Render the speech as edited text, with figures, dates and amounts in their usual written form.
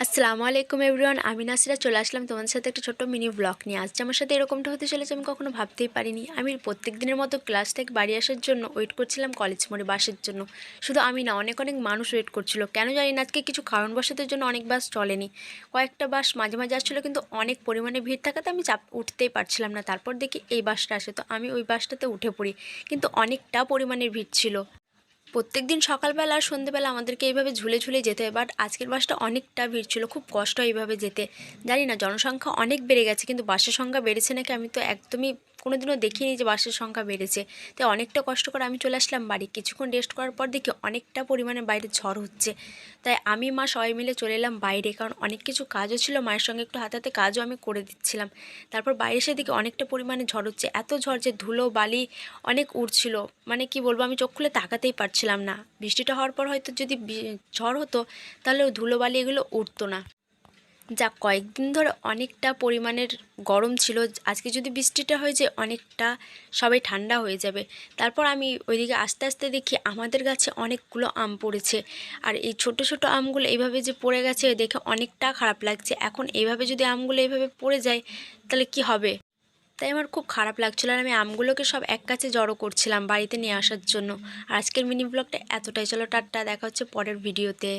আসসালামু আলাইকুম এভরিওয়ান, আমি নাসিরা চলে আসলাম তোমাদের সাথে একটা ছোট্ট মিনি ব্লগ নিয়ে। আজ আমার সাথে এরকমটা হতে চলেছে আমি কখনো ভাবতেই পারিনি। আমি প্রত্যেক দিনের মতো ক্লাস থেকে বাড়ি আসার জন্য ওয়েট করছিলাম কলেজ মোড়ে বাসের জন্য। শুধু আমি না, অনেক অনেক মানুষ ওয়েট করছিল। কেন জানি না, আজকে কিছু কারণবশতের জন্য অনেক বাস চলেনি। কয়েকটা বাস মাঝে মাঝে আসছিলো, কিন্তু অনেক পরিমাণে ভিড় থাকাতে আমি উঠতেই পারছিলাম না। তারপর দেখি এই বাসটা আসে, তো আমি ওই বাসটাতে উঠে পড়ি, কিন্তু অনেকটা পরিমাণের ভিড় ছিল। প্রত্যেকদিন সকালবেলা আর সন্ধ্যেবেলা আমাদেরকে এইভাবে ঝুলে ঝুলে যেতে হয়, বাট আজকের বাসটা অনেকটা ভিড় ছিল, খুব কষ্ট এইভাবে যেতে। জানি না, জনসংখ্যা অনেক বেড়ে গেছে, কিন্তু বাসের সংখ্যা বেড়েছে নাকি আমি তো একদমই কোনোদিনও দেখিনি যে বাসের সংখ্যা বেড়েছে। তাই অনেকটা কষ্ট করে আমি চলে আসলাম বাড়ি। কিছুক্ষণ রেস্ট করার পর দেখি অনেকটা পরিমাণে বাইরে ঝড় হচ্ছে। তাই আমি মা সবাই মিলে চলে এলাম বাইরে, কারণ অনেক কিছু কাজও ছিল, মায়ের সঙ্গে একটু হাতে হাতে কাজও আমি করে দিচ্ছিলাম। তারপর বাইরে এসে দেখি অনেকটা পরিমাণে ঝড় হচ্ছে, এত ঝড় যে ধুলো বালি অনেক উড়ছিল। মানে কি বলবো, আমি চোখ খুলে তাকাতেই পারছিলাম না। বৃষ্টিটা হওয়ার পর হয়তো যদি ঝড় হতো, তাহলে ধুলোবালি এগুলো উঠতো না। যা কয়েকদিন ধরে অনেকটা পরিমাণের গরম ছিল, আজকে যদি বৃষ্টিটা হয়ে যায় অনেকটা সবাই ঠান্ডা হয়ে যাবে। তারপর আমি ওইদিকে আস্তে আস্তে দেখি আমাদের গাছে অনেকগুলো আম পড়েছে। আর এই ছোট ছোট আমগুলো এইভাবে যে পড়ে গেছে দেখে অনেকটা খারাপ লাগছে। এখন এইভাবে যদি আমগুলো এইভাবে পড়ে যায় তাহলে কি হবে? তাই আমার খুব খারাপ লাগছিলো, আর আমি আমগুলোকে সব এক কাছে জড়ো করছিলাম বাড়িতে নিয়ে আসার জন্য। আর আজকের মিনি ব্লগটা এতটাই। চলো টাটা, দেখা হচ্ছে পরের ভিডিওতে।